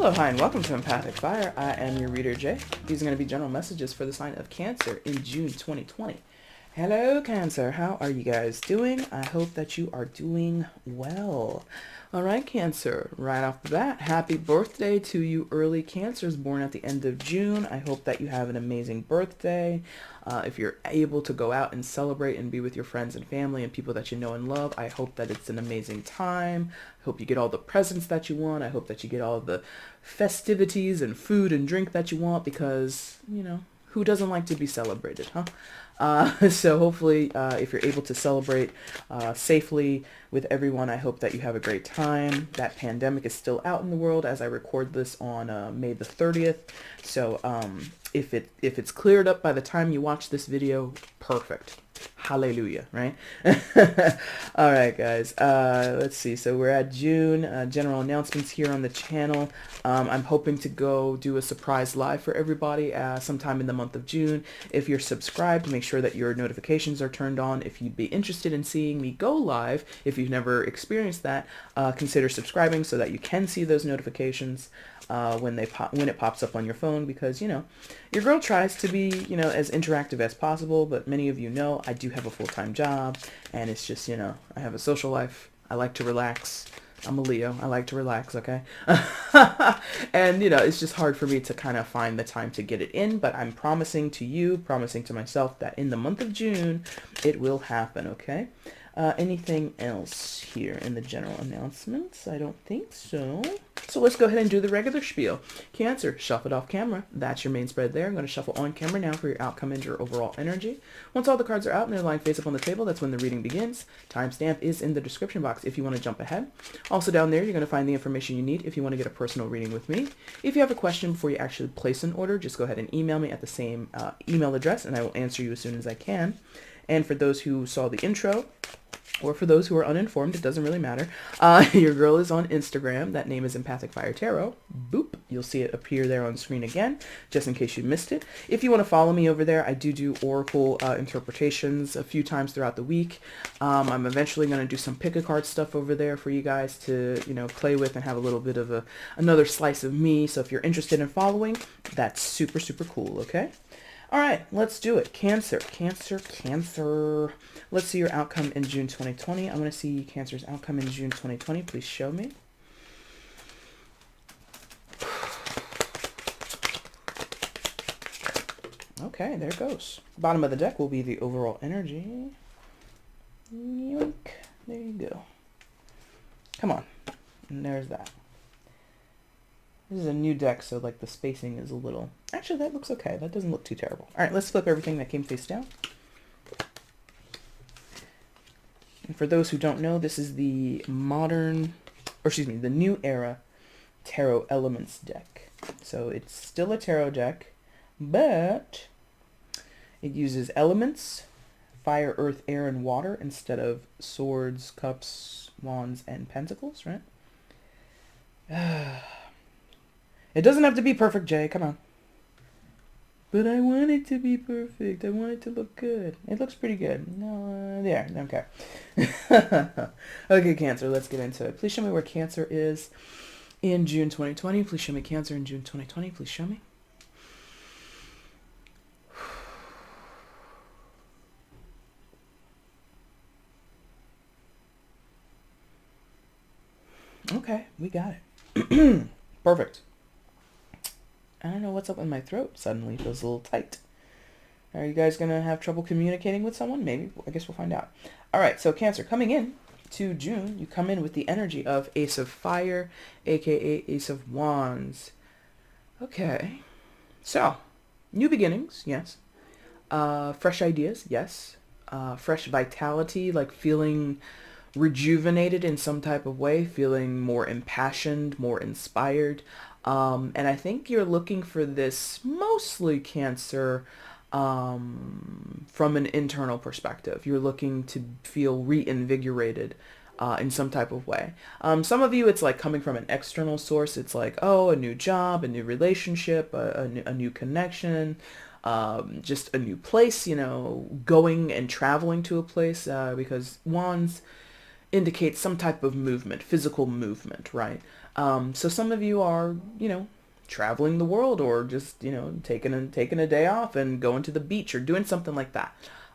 Hello, hi, and welcome to EmpathicFire. I am your reader, Jay. These are going to be general messages for the sign of Cancer in June 2020. Hello, Cancer. How are you guys doing? I hope that you are doing well. All right, Cancer, right off the bat, happy birthday to you early Cancers born at the end of June. I hope that you have an amazing birthday. If you're able to go out and celebrate and be with your friends and family and people that you know and love, I hope that it's an amazing time. I hope you get all the presents that you want. I hope that you get all the festivities and food and drink that you want because, you know, who doesn't like to be celebrated, huh? So hopefully, if you're able to celebrate safely with everyone, I hope that you have a great time. That pandemic is still out in the world as I record this on May the 30th. So if it's cleared up by the time you watch this video, perfect. Hallelujah, right? All right, guys. Let's see. So we're at June. General announcements here on the channel. I'm hoping to go do a surprise live for everybody sometime in the month of June. If you're subscribed, make sure that your notifications are turned on. If you'd be interested in seeing me go live, if you've never experienced that, consider subscribing so that you can see those notifications when it pops up on your phone, because, you know, your girl tries to be, you know, as interactive as possible, but many of you know I do have a full-time job, and it's just, you know, I have a social life. I like to relax. I'm a Leo. I like to relax, okay? And, you know, it's just hard for me to kind of find the time to get it in, but I'm promising to you, promising to myself that in the month of June, it will happen, okay? Anything else here in the general announcements? I don't think so. So let's go ahead and do the regular spiel. Cancer, shuffle it off camera. That's your main spread there. I'm going to shuffle on camera now for your outcome and your overall energy. Once all the cards are out and they're lying face up on the table, that's when the reading begins. Timestamp is in the description box if you want to jump ahead. Also down there, you're going to find the information you need if you want to get a personal reading with me. If you have a question before you actually place an order, just go ahead and email me at the same email address, and I will answer you as soon as I can. And for those who saw the intro, or for those who are uninformed, it doesn't really matter. Your girl is on Instagram. That name is EmpathicFire Tarot. Boop. You'll see it appear there on screen again, just in case you missed it. If you want to follow me over there, I do oracle interpretations a few times throughout the week. I'm eventually going to do some pick-a-card stuff over there for you guys to, you know, play with and have a little bit of another slice of me. So if you're interested in following, that's super, super cool, okay? All right, let's do it. Cancer, Cancer, Cancer. Let's see your outcome in June 2020. I want to see Cancer's outcome in June 2020. Please show me. Okay, there it goes. Bottom of the deck will be the overall energy. Yoink. There you go. Come on. And there's that. This is a new deck, so like the spacing is a little... Actually, that looks okay. That doesn't look too terrible. All right, let's flip everything that came face down. And for those who don't know, this is the the new era Tarot Elements deck. So it's still a tarot deck, but it uses elements, fire, earth, air, and water instead of swords, cups, wands, and pentacles, right? It doesn't have to be perfect, Jay. Come on. But I want it to be perfect. I want it to look good. It looks pretty good. No, there. Okay. Okay, Cancer. Let's get into it. Please show me where Cancer is in June 2020. Please show me Cancer in June 2020. Please show me. Okay, we got it. Perfect. I don't know what's up with my throat. Suddenly feels a little tight. Are you guys going to have trouble communicating with someone? Maybe. I guess we'll find out. All right, so Cancer, coming in to June, you come in with the energy of Ace of Fire, aka Ace of Wands. Okay. So, new beginnings, yes. Fresh ideas, yes. Fresh vitality, like feeling rejuvenated in some type of way, feeling more impassioned, more inspired. And I think you're looking for this mostly, Cancer, from an internal perspective. You're looking to feel reinvigorated in some type of way. Some of you, it's like coming from an external source. It's like, oh, a new job, a new relationship, a new connection, just a new place, you know, going and traveling to a place, because wands indicates some type of movement, physical movement, right? So some of you are, traveling the world, or just, taking a day off and going to the beach or doing something like that.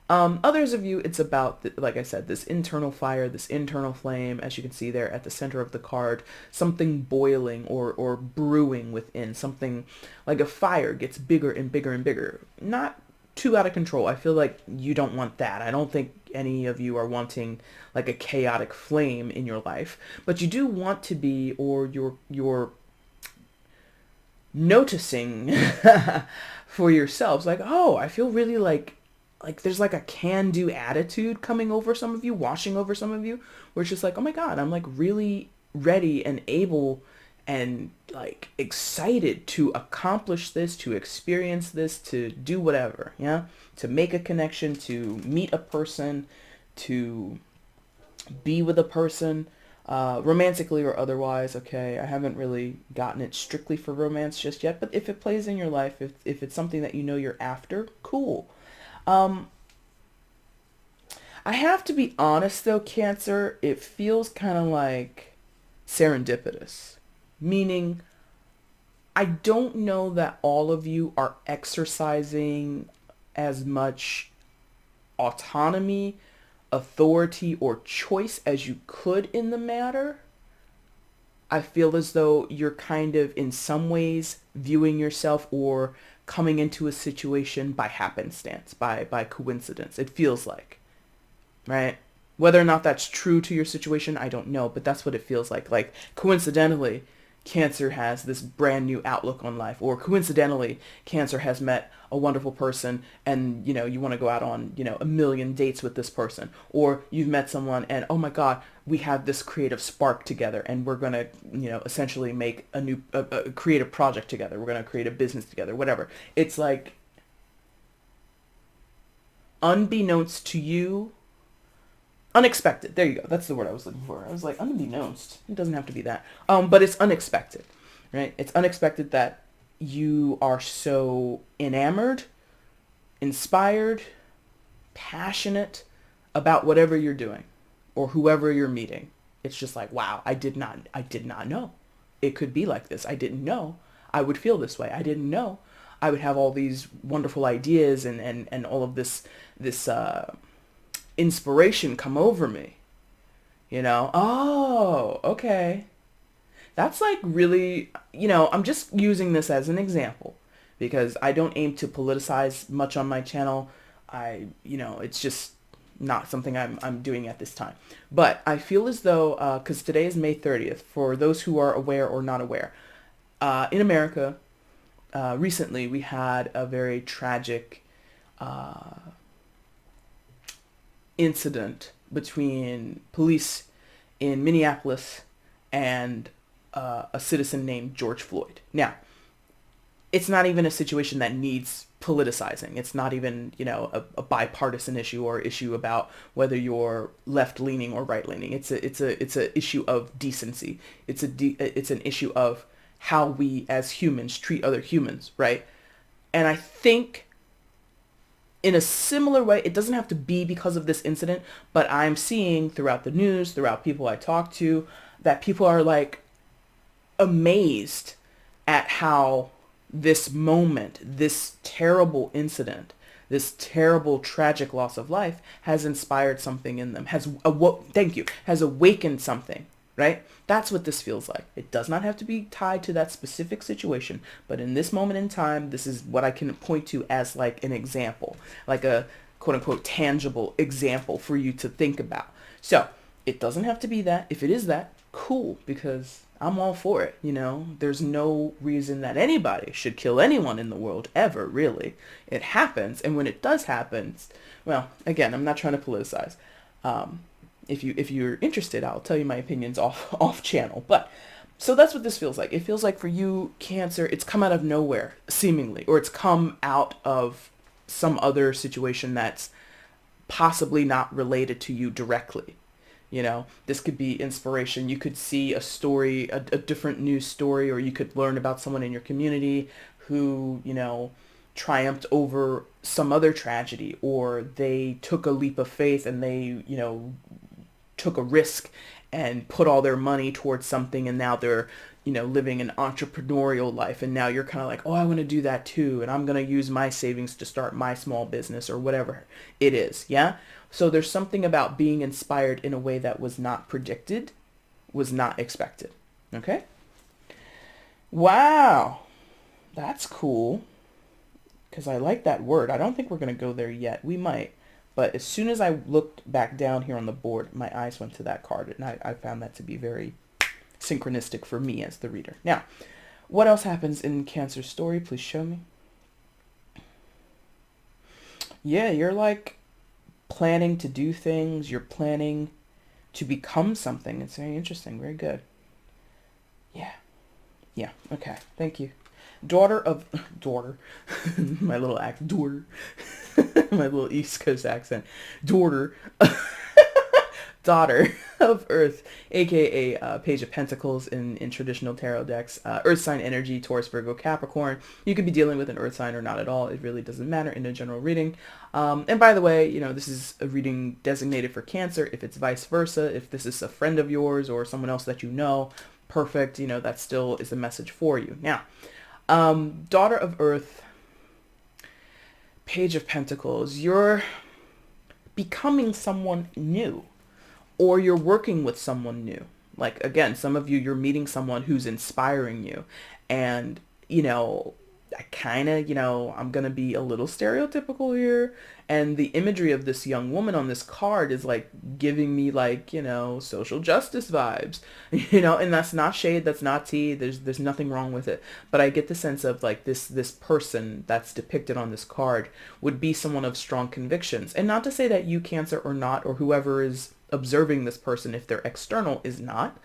Others of you, it's about, like I said, this internal fire, this internal flame, as you can see there at the center of the card, something boiling or brewing within, something like a fire gets bigger and bigger and bigger. Not too out of control. I feel like you don't want that. I don't think any of you are wanting like a chaotic flame in your life, but you do want to be, or you're noticing for yourselves, like, oh, I feel really like there's like a can-do attitude coming over some of you, washing over some of you, where it's just like, oh my God, I'm like really ready and able and like excited to accomplish this, to experience this, to do whatever, yeah, to make a connection, to meet a person, to be with a person, romantically or otherwise. Okay, I haven't really gotten it strictly for romance just yet, but if it plays in your life, if it's something that you know you're after, cool. Um, I have to be honest though, Cancer, it feels kind of like serendipitous, meaning I don't know that all of you are exercising as much autonomy, authority, or choice as you could in the matter. I feel as though you're kind of in some ways viewing yourself or coming into a situation by happenstance, by coincidence. It feels like, right? Whether or not that's true to your situation, I don't know, but that's what it feels like. Like, coincidentally, Cancer has this brand new outlook on life, or coincidentally, Cancer has met a wonderful person and, you want to go out on, a million dates with this person, or you've met someone and, oh my God, we have this creative spark together and we're going to, essentially make a creative project together. We're going to create a business together, whatever. It's like, unbeknownst to you, unexpected. There you go. That's the word I was looking for. I was like, unbeknownst. It doesn't have to be that. But it's unexpected, right? It's unexpected that you are so enamored, inspired, passionate about whatever you're doing or whoever you're meeting. It's just like, wow, I did not know it could be like this. I didn't know I would feel this way. I didn't know I would have all these wonderful ideas and all of this inspiration come over me. Oh, okay. That's like really, I'm just using this as an example because I don't aim to politicize much on my channel. It's just not something I'm doing at this time. But I feel as though, because today is May 30th, for those who are aware or not aware, in America, recently we had a very tragic incident between police in Minneapolis and a citizen named George Floyd. Now, it's not even a situation that needs politicizing. It's not even, a bipartisan issue or issue about whether you're left leaning or right leaning. It's a issue of decency. It's an issue of how we as humans treat other humans, right? And I think in a similar way, it doesn't have to be because of this incident, but I'm seeing throughout the news, throughout people I talk to, that people are like amazed at how this moment, this terrible incident, this terrible tragic loss of life has inspired something in them, has awakened something, right? That's what this feels like. It does not have to be tied to that specific situation, but in this moment in time, this is what I can point to as like an example, like a quote unquote tangible example for you to think about. So it doesn't have to be that. If it is that, cool, because I'm all for it. There's no reason that anybody should kill anyone in the world ever, really. It happens, and when it does happen, well, again, I'm not trying to politicize. If you're interested, I'll tell you my opinions off channel. But so that's what this feels like. It feels like for you, Cancer, it's come out of nowhere, seemingly, or it's come out of some other situation that's possibly not related to you directly. This could be inspiration. You could see a story, a different news story, or you could learn about someone in your community who, triumphed over some other tragedy, or they took a leap of faith and they, took a risk and put all their money towards something, and now they're, living an entrepreneurial life, and now you're kind of like, oh, I want to do that too, and I'm going to use my savings to start my small business or whatever it is. Yeah. So there's something about being inspired in a way that was not predicted, was not expected. Okay. Wow. That's cool. Because I like that word. I don't think we're going to go there yet. We might. But as soon as I looked back down here on the board, my eyes went to that card. And I found that to be very synchronistic for me as the reader. Now, what else happens in Cancer's story? Please show me. Yeah, you're like planning to do things. You're planning to become something. It's very interesting. Very good. Yeah. Yeah. Okay. Thank you. Daughter, my little daughter, my little East Coast accent, daughter of Earth, aka Page of Pentacles in traditional tarot decks, Earth sign energy, Taurus, Virgo, Capricorn. You could be dealing with an Earth sign or not at all. It really doesn't matter in a general reading. And by the way, this is a reading designated for Cancer. If it's vice versa, if this is a friend of yours or someone else that you know, perfect. That still is a message for you. Now, Daughter of Earth, Page of Pentacles, you're becoming someone new, or you're working with someone new. Like, again, some of you, you're meeting someone who's inspiring you. And, I kind of, I'm going to be a little stereotypical here. And the imagery of this young woman on this card is like giving me like, social justice vibes, and that's not shade. That's not tea. There's nothing wrong with it. But I get the sense of like this person that's depicted on this card would be someone of strong convictions. And not to say that you, Cancer, or not, or whoever is observing this person, if they're external, is not.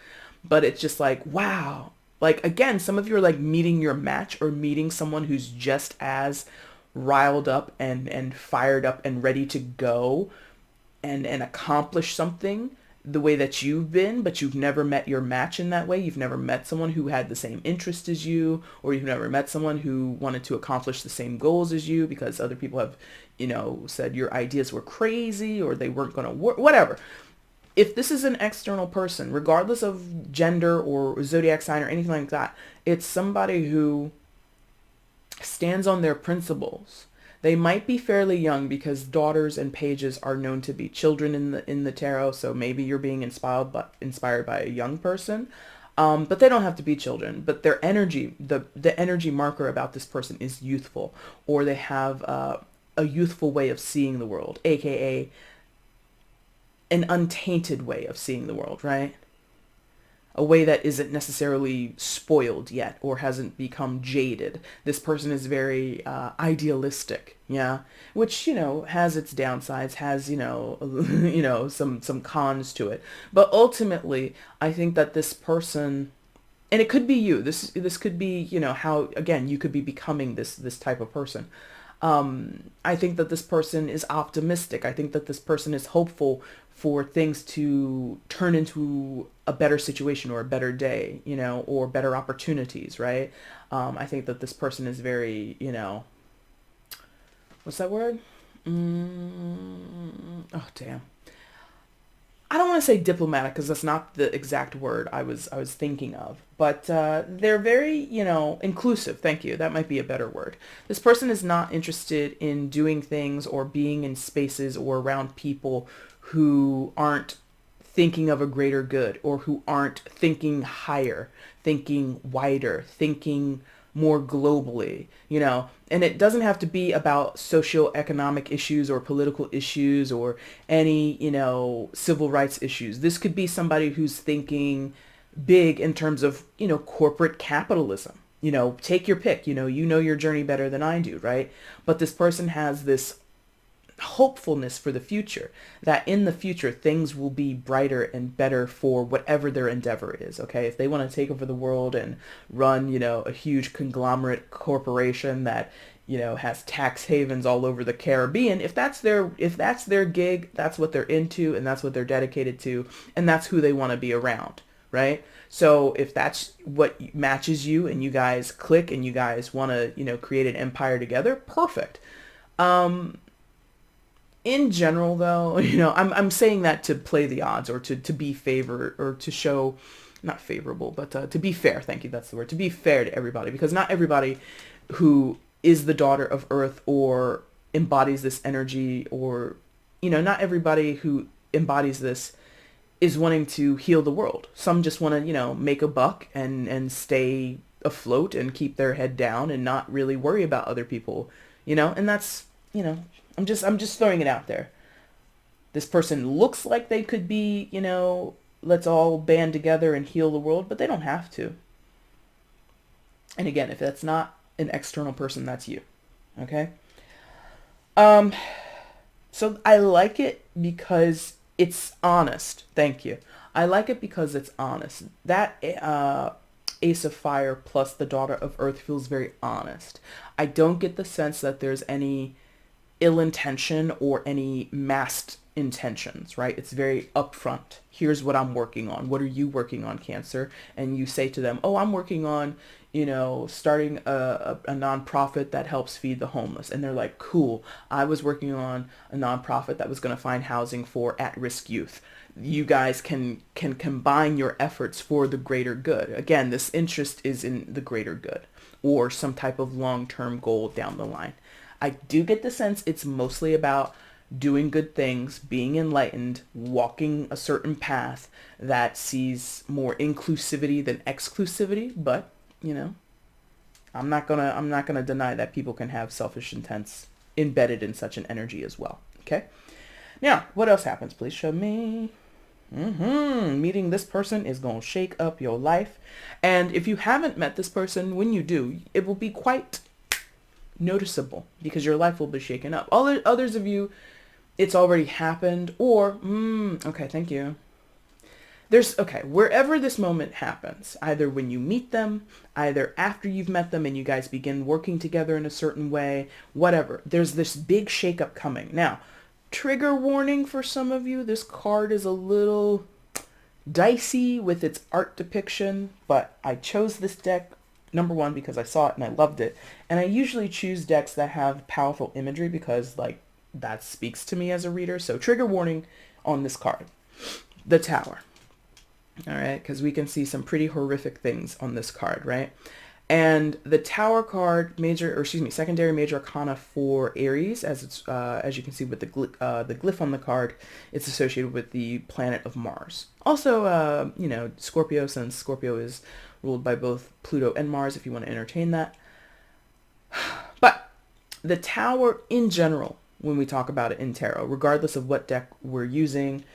But it's just like, wow. Like, again, some of you are like meeting your match or meeting someone who's just as riled up and fired up and ready to go and accomplish something the way that you've been, but you've never met your match in that way. You've never met someone who had the same interest as you, or you've never met someone who wanted to accomplish the same goals as you because other people have, said your ideas were crazy or they weren't going to work, whatever. If this is an external person, regardless of gender or zodiac sign or anything like that, it's somebody who stands on their principles. They might be fairly young because daughters and pages are known to be children in the tarot. So maybe you're being inspired by a young person, but they don't have to be children. But their energy, the energy marker about this person is youthful, or they have a youthful way of seeing the world, aka an untainted way of seeing the world, right? A way that isn't necessarily spoiled yet or hasn't become jaded. This person is very idealistic, yeah, which, has its downsides, has, some cons to it. But ultimately, I think that this person, and it could be you, this could be, how, again, you could be becoming this type of person. I think that this person is optimistic. I think that this person is hopeful for things to turn into a better situation or a better day, or better opportunities, right? I think that this person is very, what's that word? Oh, damn. I don't want to say diplomatic because that's not the exact word I was thinking of, but they're very, inclusive. Thank you. That might be a better word. This person is not interested in doing things or being in spaces or around people who aren't thinking of a greater good, or who aren't thinking higher, thinking wider, thinking more globally, and it doesn't have to be about socioeconomic issues or political issues or any, civil rights issues. This could be somebody who's thinking big in terms of, corporate capitalism. Take your pick. You know your journey better than I do, right? But this person has this hopefulness for the future, that in the future things will be brighter and better for whatever their endeavor is. Okay, if they want to take over the world and run, a huge conglomerate corporation that, has tax havens all over the Caribbean, if that's their gig, that's what they're into and that's what they're dedicated to, and that's who they want to be around, right? So if that's what matches you and you guys click and you guys want to, create an empire together, perfect. In general, though, you know, I'm saying that to play the odds, or to be favor, or to show, not favorable, but to be fair. Thank you. That's the word. To be fair to everybody, because not everybody who is the daughter of Earth or embodies this energy, or, you know, not everybody who embodies this is wanting to heal the world. Some just want to, you know, make a buck and stay afloat and keep their head down and not really worry about other people, you know, and that's, you know, I'm just throwing it out there. This person looks like they could be, you know, let's all band together and heal the world, but they don't have to. And again, if that's not an external person, that's you. Okay? Um, so I like it because it's honest. Thank you. I like it because it's honest. That Ace of Fire plus the Daughter of Earth feels very honest. I don't get the sense that there's any ill intention or any masked intentions, right? It's very upfront. Here's what I'm working on. What are you working on, Cancer? And you say to them, oh, I'm working on, you know, starting a nonprofit that helps feed the homeless. And they're like, cool. I was working on a nonprofit that was going to find housing for at-risk youth. You guys can combine your efforts for the greater good. Again, this interest is in the greater good or some type of long-term goal down the line. I do get the sense it's mostly about doing good things, being enlightened, walking a certain path that sees more inclusivity than exclusivity, but, you know, I'm not gonna deny that people can have selfish intents embedded in such an energy as well. Okay? Now, what else happens? Please show me. Meeting this person is going to shake up your life. And if you haven't met this person, when you do, it will be quite noticeable because your life will be shaken up. Others of you, it's already happened, or okay, thank you. Wherever this moment happens, either when you meet them, either after you've met them and you guys begin working together in a certain way, whatever, there's this big shakeup coming. Now, trigger warning for some of you, this card is a little dicey with its art depiction, but I chose this deck, number one, because I saw it and I loved it. And I usually choose decks that have powerful imagery because, like, that speaks to me as a reader. So trigger warning on this card. The Tower. All right, because we can see some pretty horrific things on this card, right? And the Tower card, secondary major arcana for Aries, as it's as you can see with the glyph on the card, it's associated with the planet of Mars. Also, you know, Scorpio, since Scorpio is ruled by both Pluto and Mars, if you want to entertain that. But the Tower in general, when we talk about it in tarot, regardless of what deck we're using,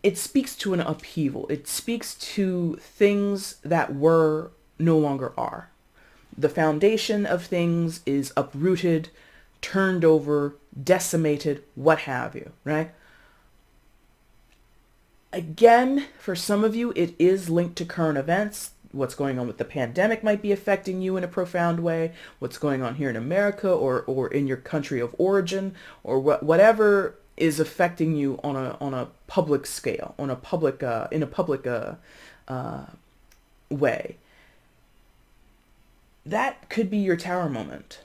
it speaks to an upheaval. It speaks to things that were no longer are. The foundation of things is uprooted, turned over, decimated, what have you, right? Again, for some of you, it is linked to current events. What's going on with the pandemic might be affecting you in a profound way. What's going on here in America or in your country of origin, or whatever is affecting you on a public scale, on a public in a public way. That could be your Tower moment.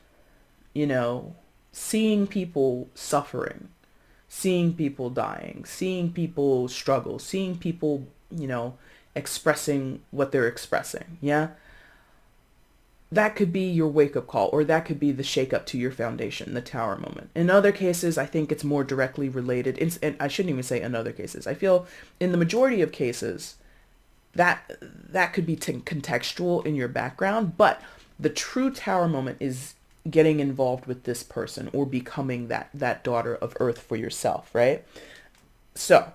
You know, seeing people suffering, seeing people dying, seeing people struggle, seeing people, you know, expressing what they're expressing. Yeah. That could be your wake-up call, or that could be the shake-up to your foundation, the Tower moment. In other cases, I think it's more directly related. And I shouldn't even say in other cases. I feel in the majority of cases, that could be contextual in your background, but the true Tower moment is getting involved with this person or becoming that daughter of Earth for yourself, right? So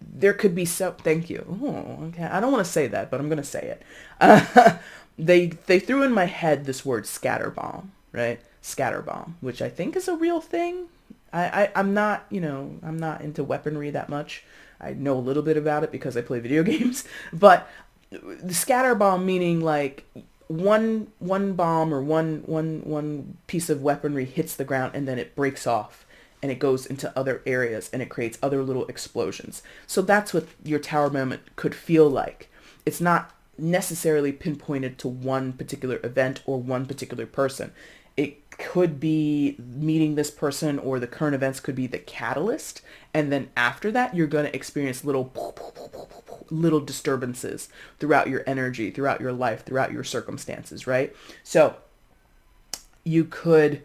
there could be thank you. Oh, okay. I don't want to say that, but I'm going to say it. They threw in my head this word scatterbomb, right? Scatterbomb, which I think is a real thing. I'm not, you know, I'm not into weaponry that much. I know a little bit about it because I play video games, but the scatterbomb meaning like one bomb or one piece of weaponry hits the ground and then it breaks off and it goes into other areas and it creates other little explosions. So that's what your Tower moment could feel like. It's not necessarily pinpointed to one particular event or one particular person. It could be meeting this person, or the current events could be the catalyst. And then after that, you're going to experience little disturbances throughout your energy, throughout your life, throughout your circumstances, right? So you could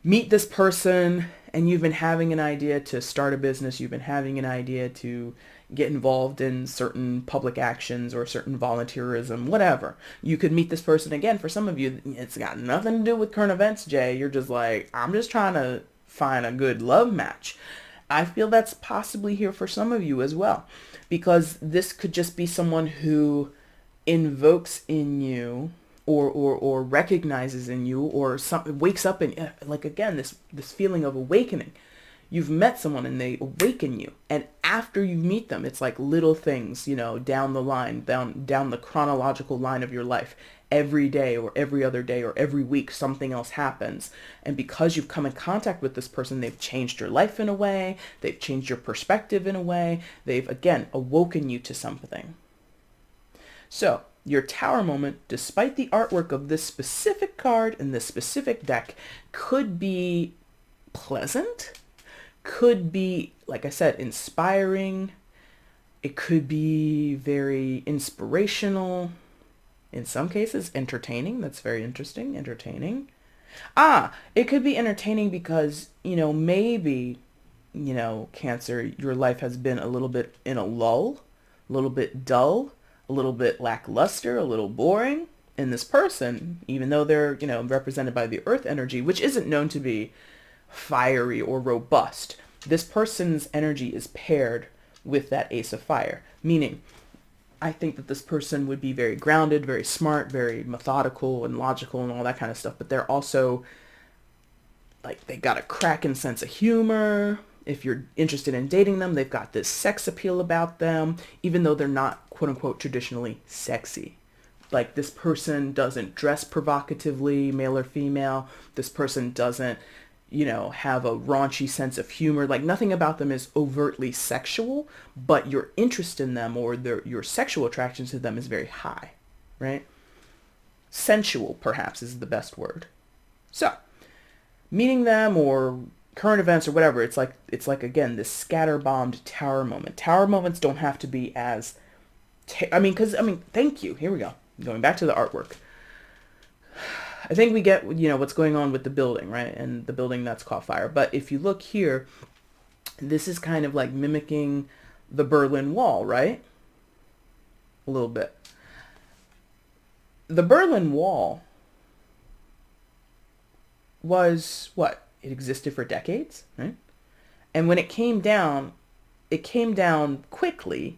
meet this person and you've been having an idea to start a business. You've been having an idea to get involved in certain public actions or certain volunteerism, whatever. You could meet this person again. For some of you, it's got nothing to do with current events, Jay. You're just like, I'm just trying to find a good love match. I feel that's possibly here for some of you as well, because this could just be someone who invokes in you or recognizes in you, or wakes up in, like, again, this feeling of awakening. You've met someone and they awaken you, and after you meet them, it's like little things, down the line, down the chronological line of your life. Every day or every other day or every week, something else happens. And because you've come in contact with this person, they've changed your life in a way. They've changed your perspective in a way. They've, again, awoken you to something. So your Tower moment, despite the artwork of this specific card and this specific deck, could be pleasant, could be, like I said, inspiring. It could be very inspirational. In some cases, entertaining. That's very interesting. Entertaining. It could be entertaining because, maybe, Cancer, your life has been a little bit in a lull, a little bit dull, a little bit lackluster, a little boring. And this person, even though they're, represented by the earth energy, which isn't known to be fiery or robust, this person's energy is paired with that Ace of Fire, meaning I think that this person would be very grounded, very smart, very methodical and logical and all that kind of stuff. But they're also, like, they got a cracking sense of humor. If you're interested in dating them, they've got this sex appeal about them, even though they're not, quote unquote, traditionally sexy. Like, this person doesn't dress provocatively, male or female. This person doesn't, have a raunchy sense of humor. Like, nothing about them is overtly sexual, but your interest in them or your sexual attraction to them is very high, right? Sensual, perhaps, is the best word. So, meeting them or current events or whatever, it's like again, this scatter-bombed Tower moment. Tower moments don't have to be as, thank you. Here we go. Going back to the artwork. I think we get, what's going on with the building, right? And the building that's caught fire. But if you look here, this is kind of like mimicking the Berlin Wall, right? A little bit. The Berlin Wall was what? It existed for decades, right? And when it came down quickly,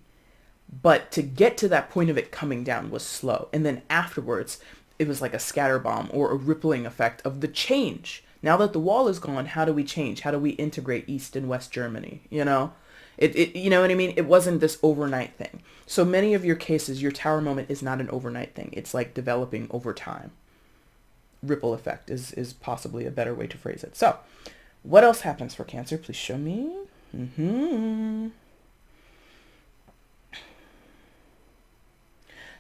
but to get to that point of it coming down was slow. And then afterwards, it was like a scatter bomb or a rippling effect of the change. Now that the wall is gone, how do we change? How do we integrate East and West Germany? You know what I mean? It wasn't this overnight thing. So many of your cases, your Tower moment is not an overnight thing. It's like developing over time. Ripple effect is possibly a better way to phrase it. So what else happens for Cancer? Please show me.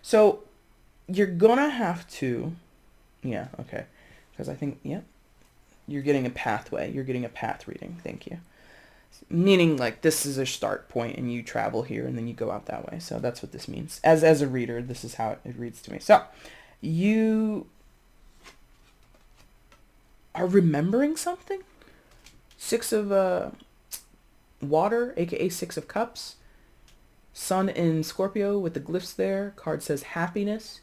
So you're gonna have to, because I think, you're getting a pathway. You're getting a path reading. Thank you. Meaning, like, this is a start point and you travel here and then you go out that way. So that's what this means. As a reader, this is how it reads to me. So you are remembering something. 6 of water, aka 6 of cups. Sun in Scorpio with the glyphs there. Card says happiness.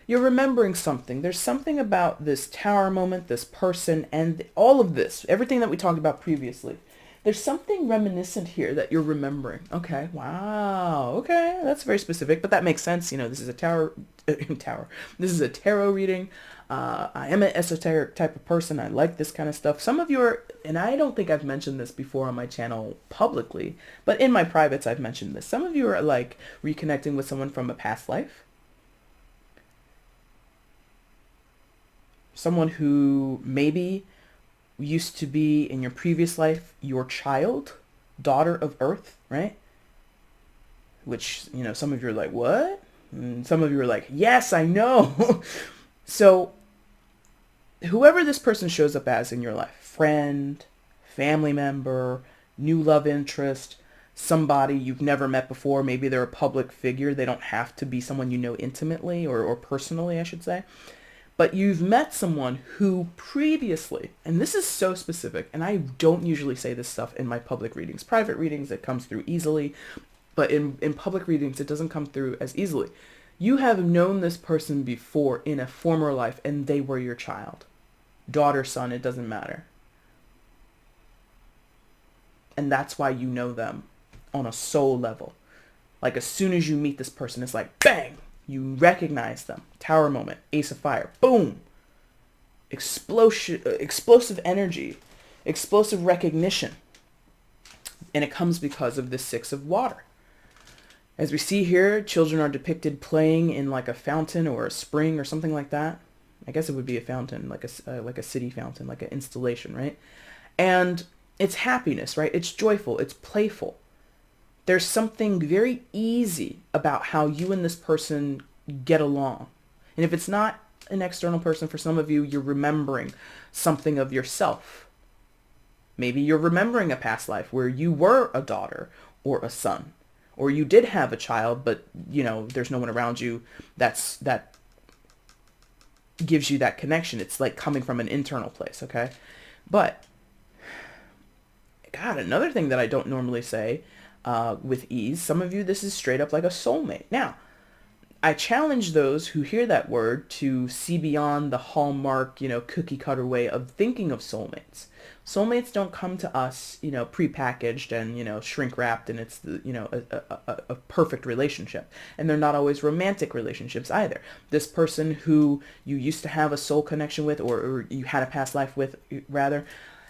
You're remembering something. There's something about this Tower moment, this person, and all of this, everything that we talked about previously. There's something reminiscent here that you're remembering. Okay, wow, okay, that's very specific, but that makes sense. This is a tower. This is a tarot reading. I am an esoteric type of person. I like this kind of stuff. Some of you are, and I don't think I've mentioned this before on my channel publicly, but in my privates I've mentioned this. Some of you are like reconnecting with someone from a past life. Someone who maybe used to be in your previous life your child, daughter of Earth, right? Which, some of you are like, what? And some of you are like, yes, I know. So whoever this person shows up as in your life, friend, family member, new love interest, somebody you've never met before, maybe they're a public figure, they don't have to be someone you know intimately or personally, I should say, but you've met someone who previously, and this is so specific, and I don't usually say this stuff in my public readings. Private readings, it comes through easily, but in public readings, it doesn't come through as easily. You have known this person before in a former life, and they were your child. Daughter, son, it doesn't matter. And that's why you know them on a soul level. Like as soon as you meet this person, it's like, bang! You recognize them. Tower moment, Ace of Fire, boom! Explosive energy, explosive recognition. And it comes because of the Six of Water. As we see here, children are depicted playing in like a fountain or a spring or something like that. I guess it would be a fountain, like a city fountain, like an installation, right? And it's happiness, right? It's joyful, it's playful. There's something very easy about how you and this person get along. And if it's not an external person, for some of you, you're remembering something of yourself. Maybe you're remembering a past life where you were a daughter or a son, or you did have a child, but you know, there's no one around you that gives you that connection. It's like coming from an internal place, okay? But God, another thing that I don't normally say with ease, some of you, this is straight up like a soulmate. Now, I challenge those who hear that word to see beyond the hallmark, cookie cutter way of thinking of soulmates. Soulmates don't come to us, prepackaged and, shrink wrapped, and it's, a perfect relationship. And they're not always romantic relationships either. This person who you used to have a soul connection with, or you had a past life with, rather,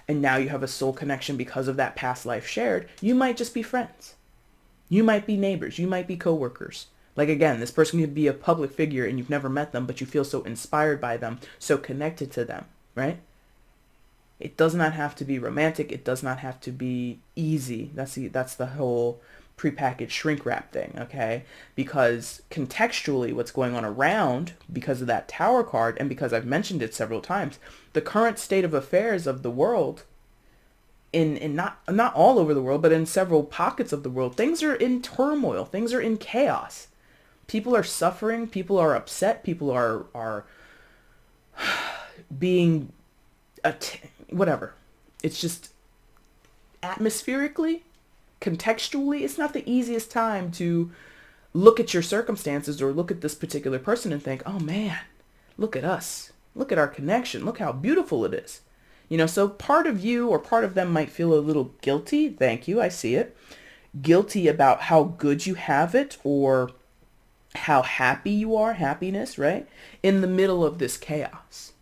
and now you have a soul connection because of that past life shared, you might just be friends. You might be neighbors. You might be coworkers. Like again, this person could be a public figure and you've never met them, but you feel so inspired by them, so connected to them, right? It does not have to be romantic. It does not have to be easy. That's the whole prepackaged shrink wrap thing, okay? Because contextually what's going on around, because of that Tower card, and because I've mentioned it several times, the current state of affairs of the world, in not all over the world, but in several pockets of the world, things are in turmoil. Things are in chaos. People are suffering. People are upset. People are being, whatever. It's just atmospherically, contextually, it's not the easiest time to look at your circumstances or look at this particular person and think, oh man, look at us. Look at our connection. Look how beautiful it is. So part of you or part of them might feel a little guilty. Thank you. I see it. Guilty about how good you have it or how happy you are, happiness, right? In the middle of this chaos.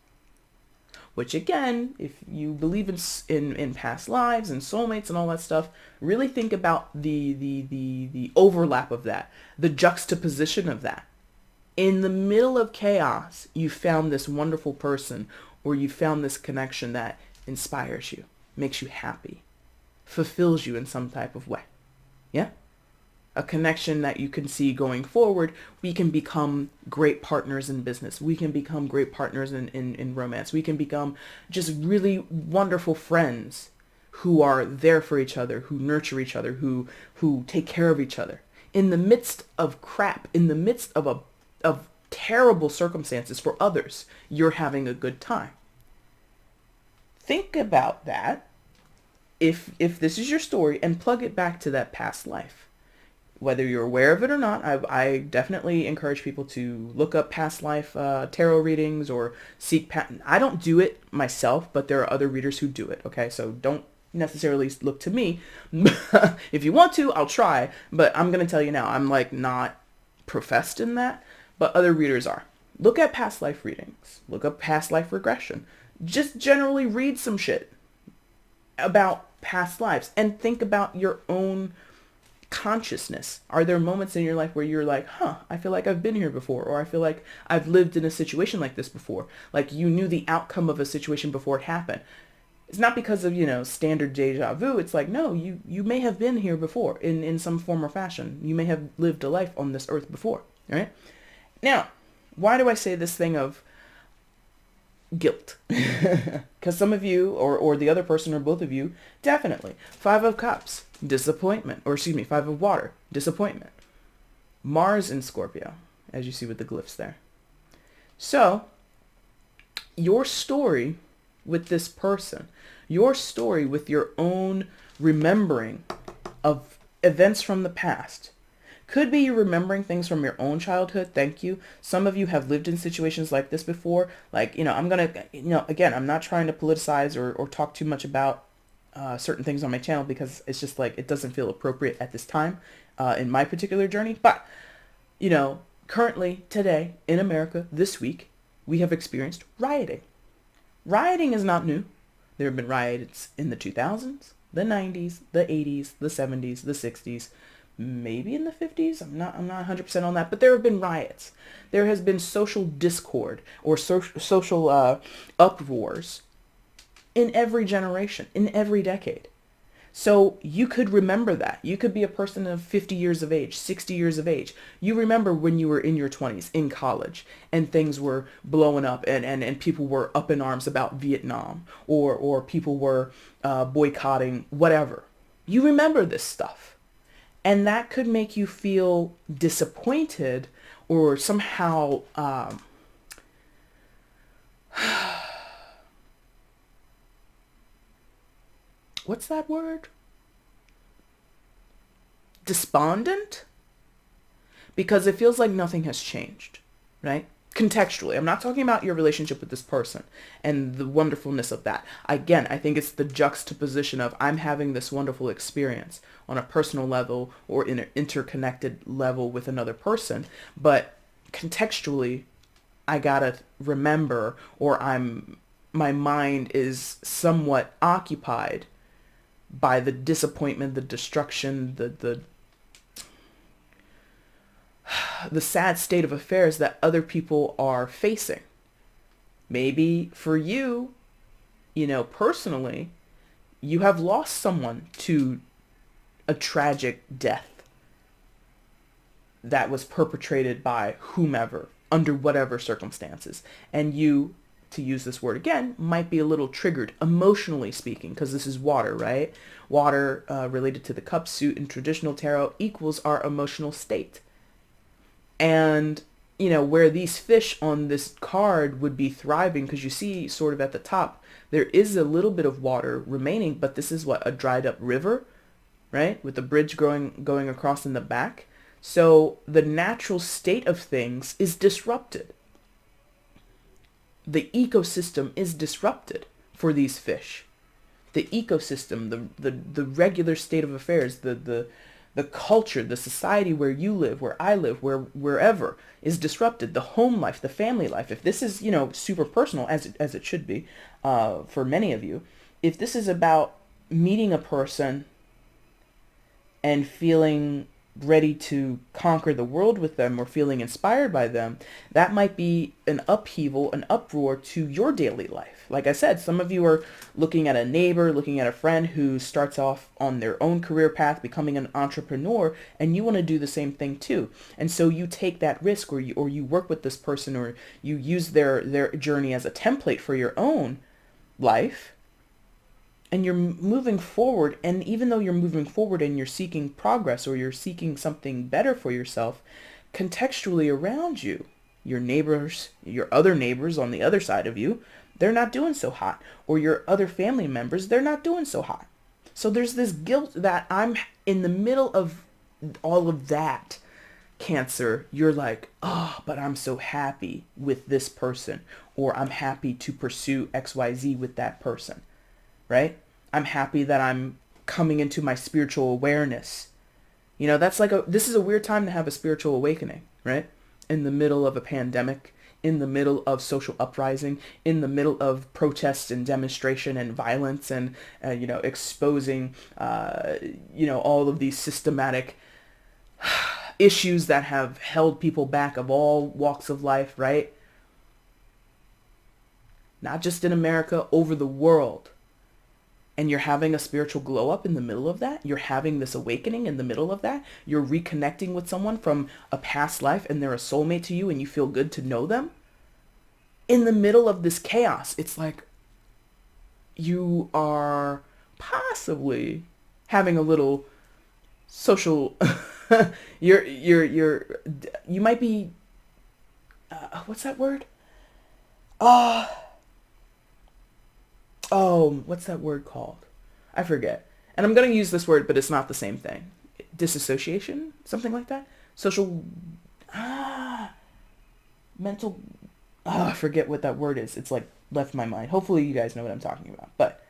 Which again, if you believe in past lives and soulmates and all that stuff, really think about the overlap of that, the juxtaposition of that. In the middle of chaos, you found this wonderful person, or you found this connection that inspires you, makes you happy, fulfills you in some type of way. Yeah? A connection that you can see going forward. We can become great partners in business. We can become great partners in romance. We can become just really wonderful friends who are there for each other, who nurture each other, who take care of each other. In the midst of crap, in the midst of terrible circumstances for others, you're having a good time. Think about that if this is your story and plug it back to that past life. Whether you're aware of it or not, I definitely encourage people to look up past life tarot readings or seek I don't do it myself, but there are other readers who do it, okay? So don't necessarily look to me. If you want to, I'll try, but I'm going to tell you now, I'm like not professed in that, but other readers are. Look at past life readings. Look up past life regression. Just generally read some shit about past lives and think about your own consciousness. Are there moments in your life where you're like, I feel like I've been here before, or I feel like I've lived in a situation like this before, like you knew the outcome of a situation before it happened. It's not because of, standard deja vu. It's like, no, you may have been here before in some form or fashion. You may have lived a life on this earth before, right? Now, why do I say this thing of guilt. Because some of you, or the other person, or both of you, definitely. 5 of Cups, disappointment. Or excuse me, 5 of Water, disappointment. Mars in Scorpio, as you see with the glyphs there. So, your story with this person, your story with your own remembering of events from the past, could be you remembering things from your own childhood. Thank you. Some of you have lived in situations like this before. Like, I'm going to, again, I'm not trying to politicize or talk too much about certain things on my channel, because it's just like, it doesn't feel appropriate at this time in my particular journey. But, currently, today, in America, this week, we have experienced rioting. Rioting is not new. There have been riots in the 2000s, the 90s, the 80s, the 70s, the 60s, maybe in the 50s. I'm not 100% on that, but there have been riots. There has been social discord or social uproars in every generation, in every decade. So you could remember that. You could be a person of 50 years of age, 60 years of age. You remember when you were in your 20s, in college, and things were blowing up and people were up in arms about Vietnam, or people were boycotting whatever. You remember this stuff. And that could make you feel disappointed or somehow what's that word? Despondent? Because it feels like nothing has changed, right? Contextually, I'm not talking about your relationship with this person and the wonderfulness of that. Again, I think it's the juxtaposition of I'm having this wonderful experience on a personal level or in an interconnected level with another person. But contextually, I gotta remember, or my mind is somewhat occupied by the disappointment, the destruction, the sad state of affairs that other people are facing. Maybe for you, personally, you have lost someone to a tragic death that was perpetrated by whomever, under whatever circumstances. And you, to use this word again, might be a little triggered, emotionally speaking, because this is water, right? Water, related to the cup suit in traditional tarot, equals our emotional state. And, where these fish on this card would be thriving, because you see sort of at the top, there is a little bit of water remaining, but this is what, a dried up river, right? With the bridge going across in the back. So the natural state of things is disrupted. The ecosystem is disrupted for these fish. The ecosystem, the regular state of affairs, the culture, the society where you live, where I live, wherever is disrupted. The home life, the family life. If this is, super personal, as it should be for many of you, if this is about meeting a person and feeling ready to conquer the world with them or feeling inspired by them, that might be an upheaval, an uproar to your daily life. Like I said, some of you are looking at a neighbor, looking at a friend who starts off on their own career path, becoming an entrepreneur, and you want to do the same thing too. And so you take that risk, or you work with this person, or you use their journey as a template for your own life. And you're moving forward, and even though you're moving forward and you're seeking progress or you're seeking something better for yourself, contextually around you, your neighbors, your other neighbors on the other side of you, they're not doing so hot. Or your other family members, they're not doing so hot. So there's this guilt that I'm in the middle of all of that. Cancer, you're like, oh, but I'm so happy with this person, or I'm happy to pursue XYZ with that person. Right? I'm happy that I'm coming into my spiritual awareness. That's this is a weird time to have a spiritual awakening, right? In the middle of a pandemic, in the middle of social uprising, in the middle of protests and demonstration and violence and, exposing, all of these systematic issues that have held people back of all walks of life, right? Not just in America, over the world. And you're having a spiritual glow up in the middle of that. You're having this awakening in the middle of that. You're reconnecting with someone from a past life and they're a soulmate to you and you feel good to know them. in the middle of this chaos, it's like you are possibly having a little social you might be what's that word? Uh oh, what's that word called? I forget. And I'm going to use this word, but it's not the same thing. Disassociation? Something like that? Social mental I forget what that word is. It's like left my mind. Hopefully you guys know what I'm talking about. But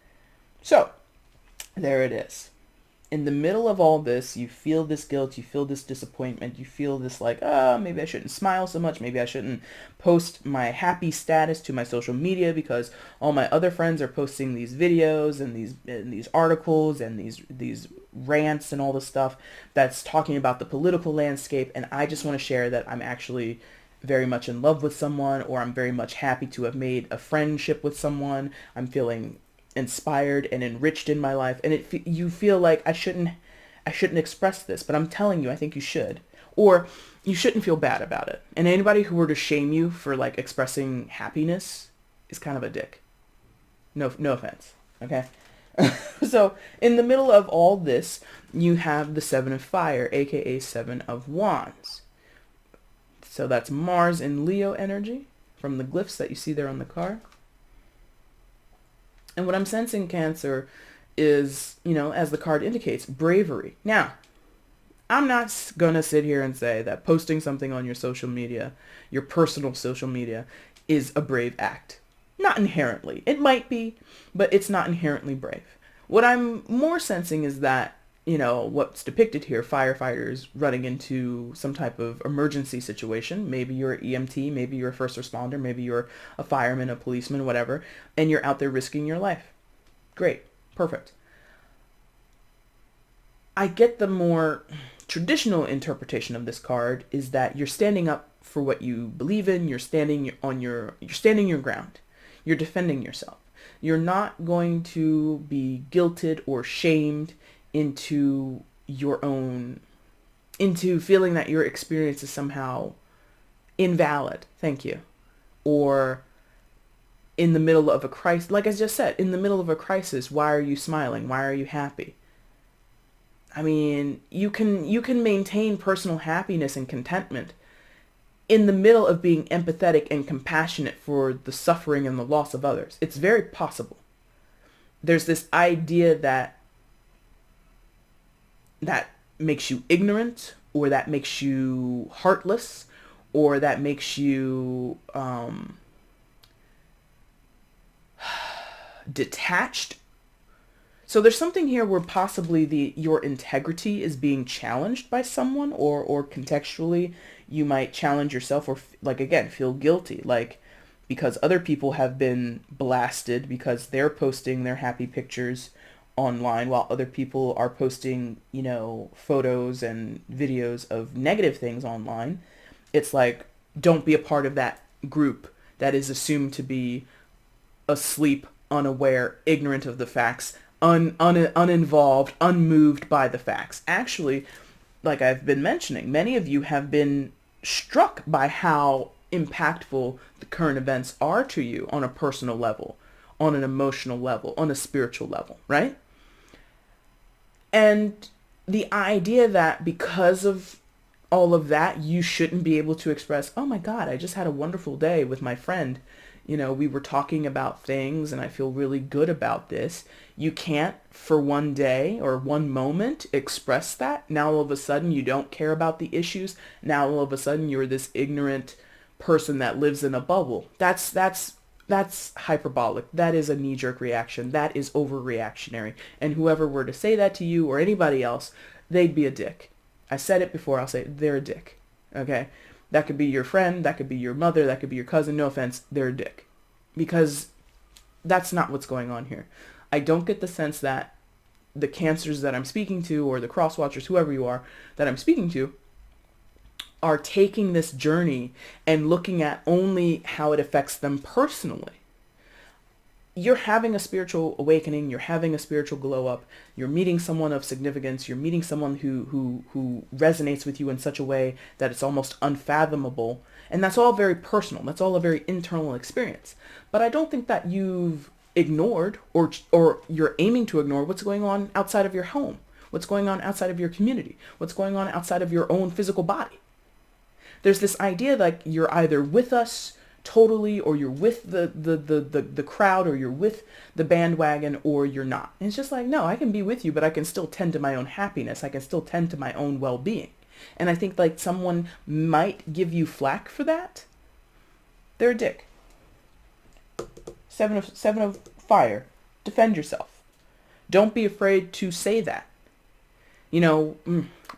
so, there it is. In the middle of all this, you feel this guilt, you feel this disappointment, you feel this like, maybe I shouldn't smile so much, maybe I shouldn't post my happy status to my social media because all my other friends are posting these videos and these articles and these rants and all this stuff that's talking about the political landscape, and I just want to share that I'm actually very much in love with someone, or I'm very much happy to have made a friendship with someone. I'm feeling inspired and enriched in my life, and you feel like I shouldn't express this, but I'm telling you, I think you should, or you shouldn't feel bad about it. And anybody who were to shame you for like expressing happiness is kind of a dick. No offense, okay? So in the middle of all this, you have the Seven of Fire, aka Seven of Wands. So that's Mars in Leo energy from the glyphs that you see there on the card. And what I'm sensing, Cancer, is, as the card indicates, bravery. Now, I'm not going to sit here and say that posting something on your social media, your personal social media, is a brave act. Not inherently. It might be, but it's not inherently brave. What I'm more sensing is that, what's depicted here, firefighters running into some type of emergency situation. Maybe you're an EMT, maybe you're a first responder, maybe you're a fireman, a policeman, whatever, and you're out there risking your life. Great. Perfect. I get the more traditional interpretation of this card is that you're standing up for what you believe in, you're standing your ground. You're defending yourself. You're not going to be guilted or shamed into feeling that your experience is somehow invalid. Thank you. Or in the middle of a crisis, like I just said, in the middle of a crisis, why are you smiling? Why are you happy? I mean, you can maintain personal happiness and contentment in the middle of being empathetic and compassionate for the suffering and the loss of others. It's very possible. There's this idea that makes you ignorant, or that makes you heartless, or that makes you detached. So there's something here where possibly your integrity is being challenged by someone, or contextually you might challenge yourself, or like, again, feel guilty, like because other people have been blasted because they're posting their happy pictures online while other people are posting, photos and videos of negative things online. It's like, don't be a part of that group that is assumed to be asleep, unaware, ignorant of the facts, uninvolved, unmoved by the facts. Actually, like I've been mentioning, many of you have been struck by how impactful the current events are to you on a personal level, on an emotional level, on a spiritual level, right? And the idea that because of all of that, you shouldn't be able to express, oh my God, I just had a wonderful day with my friend. We were talking about things and I feel really good about this. You can't for one day or one moment express that. Now all of a sudden you don't care about the issues. Now all of a sudden you're this ignorant person that lives in a bubble. That's hyperbolic. That is a knee-jerk reaction. That is overreactionary. And whoever were to say that to you or anybody else, they'd be a dick. I said it before, I'll say it, they're a dick. Okay? That could be your friend, that could be your mother, that could be your cousin, no offense, they're a dick. Because that's not what's going on here. I don't get the sense that the Cancers that I'm speaking to, or the cross-watchers, whoever you are, that I'm speaking to, are taking this journey and looking at only how it affects them personally. you're having a spiritual awakening, you're having a spiritual glow up, you're meeting someone of significance, you're meeting someone who resonates with you in such a way that it's almost unfathomable. And that's all very personal. That's all a very internal experience. But I don't think that you've ignored or you're aiming to ignore what's going on outside of your home, what's going on outside of your community, what's going on outside of your own physical body. There's this idea like you're either with us totally, or you're with the crowd, or you're with the bandwagon, or you're not. And it's just like, no, I can be with you, but I can still tend to my own happiness. I can still tend to my own well-being. And I think like someone might give you flack for that. They're a dick. Seven of fire. Defend yourself. Don't be afraid to say that. You know,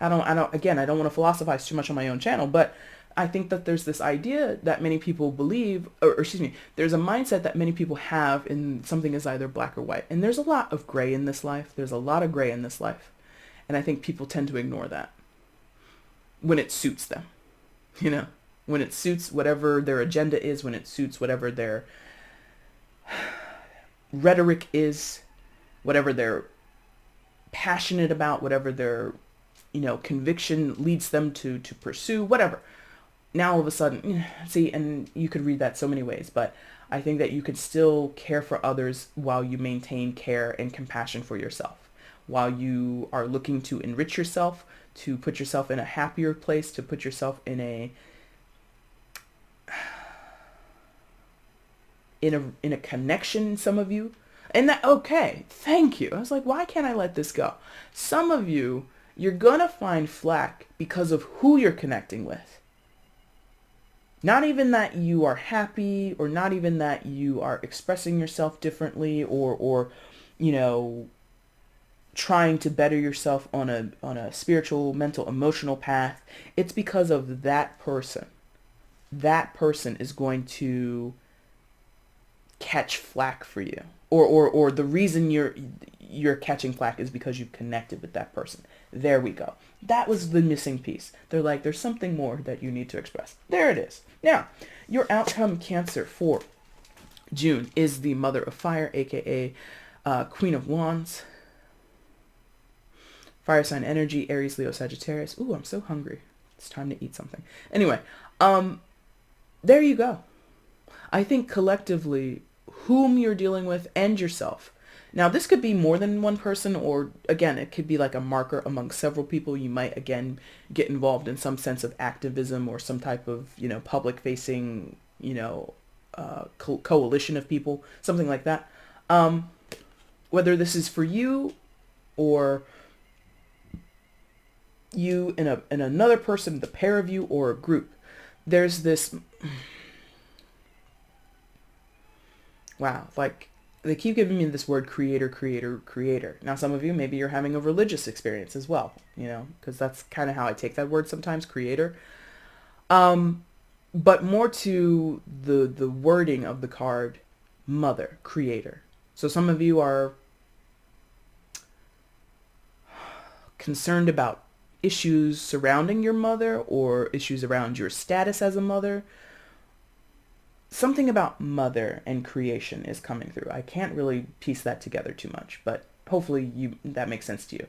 I don't want to philosophize too much on my own channel, but I think that there's this idea that many people believe, or excuse me, there's a mindset that many people have in something is either black or white. And there's a lot of gray in this life. There's a lot of gray in this life. And I think people tend to ignore that when it suits them, you know, when it suits whatever their agenda is, when it suits whatever their rhetoric is, whatever they're passionate about, whatever their, you know, conviction leads them to pursue, whatever. Now all of a sudden, see, and you could read that so many ways, but I think that you could still care for others while you maintain care and compassion for yourself, while you are looking to enrich yourself, to put yourself in a happier place, to put yourself in a connection, some of you. And that, okay, thank you. I was like, why can't I let this go? Some of you, you're gonna find flack because of who you're connecting with. Not even that you are happy, or not even that you are expressing yourself differently, or you know, trying to better yourself on a spiritual, mental, emotional path. It's because of that person. That person is going to catch flack for you. Or the reason you're catching flack is because you've connected with that person. There we go. That was the missing piece. They're like, there's something more that you need to express. There it is. Now, your outcome, Cancer, for June is the Mother of Fire, aka Queen of Wands. Fire sign energy, Aries, Leo, Sagittarius. Ooh, I'm so hungry. It's time to eat something. Anyway, there you go. I think collectively, whom you're dealing with and yourself. Now, this could be more than one person, or again, it could be like a marker among several people. You might, again, get involved in some sense of activism or some type of, you know, public facing, you know, coalition of people, something like that. Whether this is for you or you and another person, the pair of you, or a group, there's this, wow, like, they keep giving me this word creator, creator, creator. Now, some of you, maybe you're having a religious experience as well, you know, because that's kind of how I take that word sometimes, creator. But more to the wording of the card, mother, creator. So some of you are concerned about issues surrounding your mother, or issues around your status as a mother. Something about mother and creation is coming through. I can't really piece that together too much, but hopefully that makes sense to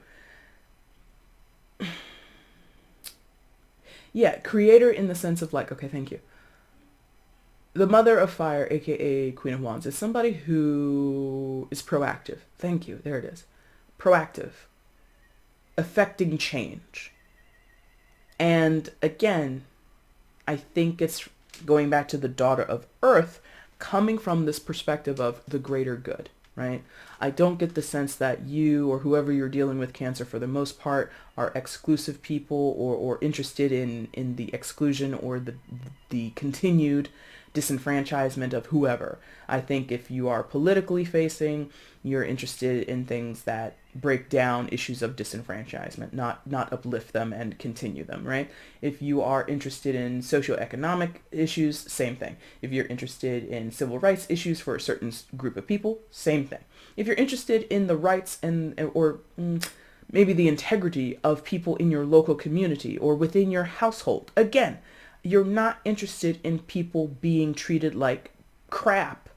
you. Yeah, creator in the sense of like, okay, thank you. The Mother of Fire, aka Queen of Wands, is somebody who is proactive. Thank you. There it is. Proactive. Affecting change. And again, I think it's going back to the daughter of Earth, coming from this perspective of the greater good, right? I don't get the sense that you or whoever you're dealing with, Cancer, for the most part, are exclusive people, or interested in the exclusion or the continued disenfranchisement of whoever. I think if you are politically facing, you're interested in things that break down issues of disenfranchisement, not uplift them and continue them, right? If you are interested in socioeconomic issues, same thing. If you're interested in civil rights issues for a certain group of people, same thing. If you're interested in the rights or maybe the integrity of people in your local community or within your household, again, you're not interested in people being treated like crap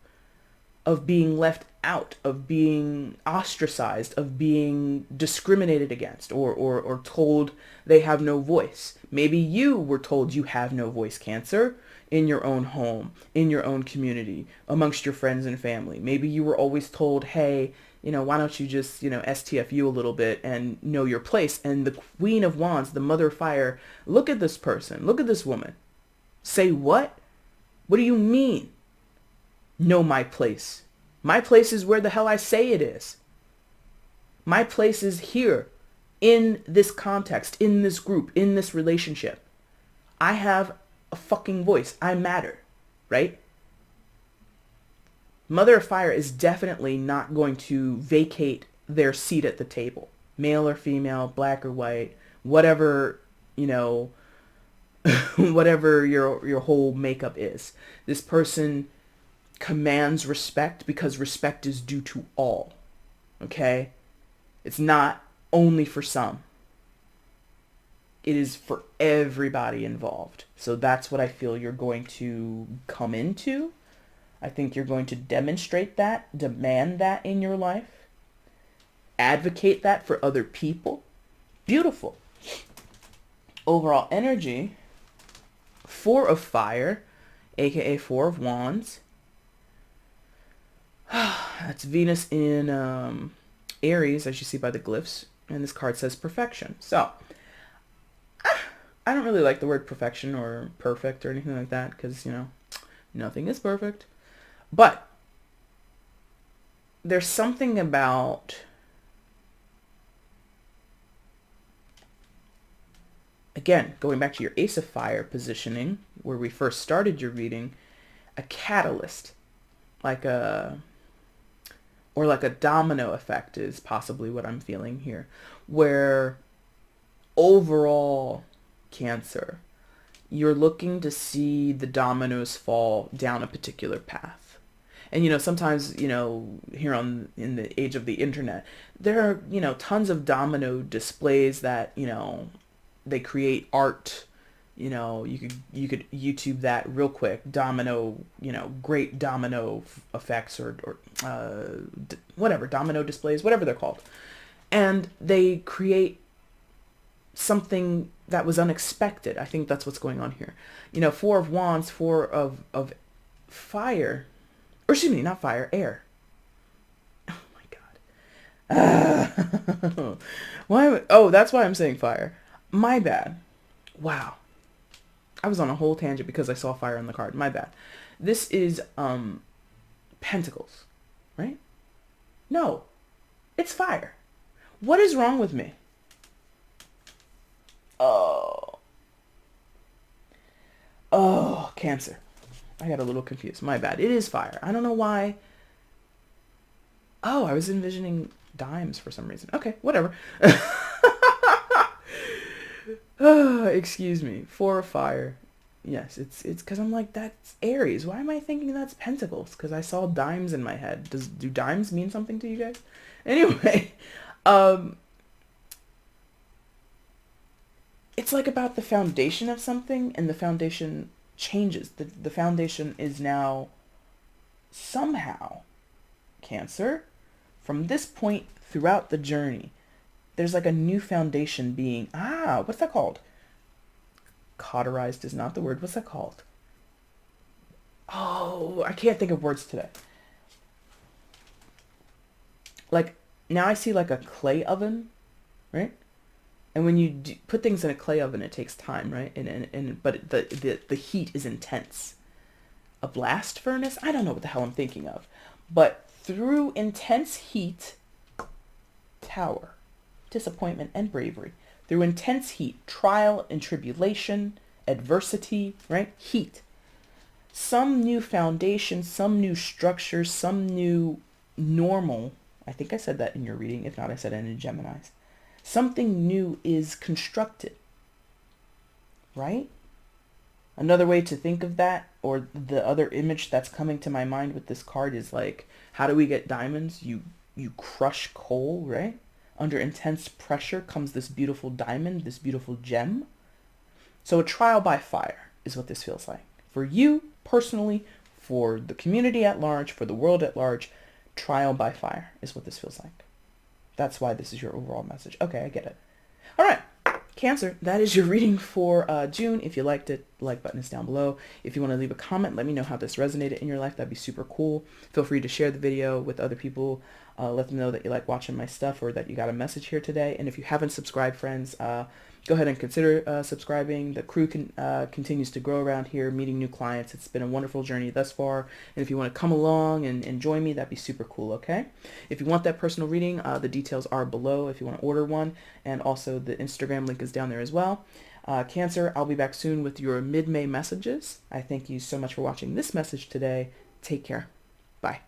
of being left out, of being ostracized, of being discriminated against, or told they have no voice. Maybe you were told you have no voice, Cancer, in your own home, in your own community, amongst your friends and family. Maybe you were always told, hey, why don't you just, STFU a little bit and know your place. And the Queen of Wands, the Mother of Fire, look at this person, look at this woman. Say what? What do you mean? Know my place. My place is where the hell I say it is. My place is here, in this context, in this group, in this relationship. I have a fucking voice. I matter, right? Mother of Fire is definitely not going to vacate their seat at the table. Male or female, black or white, whatever, whatever your whole makeup is. This person commands respect because respect is due to all. Okay? It's not only for some. It is for everybody involved. So that's what I feel you're going to come into. I think you're going to demonstrate that, demand that in your life, advocate that for other people. Beautiful. Overall energy, 4 of Fire, aka 4 of Wands. That's Venus in Aries, as you see by the glyphs. And this card says perfection. So, I don't really like the word perfection or perfect or anything like that because, nothing is perfect. But there's something about, again, going back to your Ace of Fire positioning, where we first started your reading, a catalyst, like a domino effect is possibly what I'm feeling here, where overall, Cancer, you're looking to see the dominoes fall down a particular path. And, sometimes, here in the age of the internet, there are, tons of domino displays that, they create art. You could YouTube that real quick. Domino, great domino effects or whatever, domino displays, whatever they're called. And they create something that was unexpected. I think that's what's going on here. 4 of Wands, 4 of Fire, or excuse me, not fire, air. Oh my God. Why? Oh, that's why I'm saying fire. My bad. Wow. I was on a whole tangent because I saw fire on the card. My bad. This is Pentacles, right? No, it's fire. What is wrong with me? Oh, Cancer. I got a little confused. My bad. It is fire. I don't know why. Oh, I was envisioning dimes for some reason. Okay, whatever. Excuse me. 4 of Fire. Yes, it's because I'm like, that's Aries. Why am I thinking that's Pentacles? Because I saw dimes in my head. Do dimes mean something to you guys? Anyway, it's like about the foundation of something, and the foundation changes. The foundation is now somehow, Cancer, from this point throughout the journey, there's like a new foundation being, what's that called? Cauterized is not the word. What's that called? Oh, I can't think of words today. Like, now I see like a clay oven, right? And when you put things in a clay oven, it takes time, right? But the heat is intense. A blast furnace? I don't know what the hell I'm thinking of. But through intense heat, tower, disappointment, and bravery. Through intense heat, trial and tribulation, adversity, right? Heat. Some new foundation, some new structure, some new normal. I think I said that in your reading. If not, I said it in Gemini's. Something new is constructed, right? Another way to think of that, or the other image that's coming to my mind with this card, is like, how do we get diamonds? You crush coal, right? Under intense pressure comes this beautiful diamond, this beautiful gem. So a trial by fire is what this feels like. For you, personally, for the community at large, for the world at large. Trial by fire is what this feels like. That's why this is your overall message. Okay, I get it. All right. Cancer, that is your reading for June. If you liked it, the like button is down below. If you want to leave a comment, let me know how this resonated in your life. That'd be super cool. Feel free to share the video with other people. Let them know that you like watching my stuff or that you got a message here today. And if you haven't subscribed, friends, go ahead and consider subscribing. The crew continues to grow around here, meeting new clients. It's been a wonderful journey thus far. And if you want to come along and join me, that'd be super cool, okay? If you want that personal reading, the details are below if you want to order one. And also the Instagram link is down there as well. Cancer, I'll be back soon with your mid-May messages. I thank you so much for watching this message today. Take care. Bye.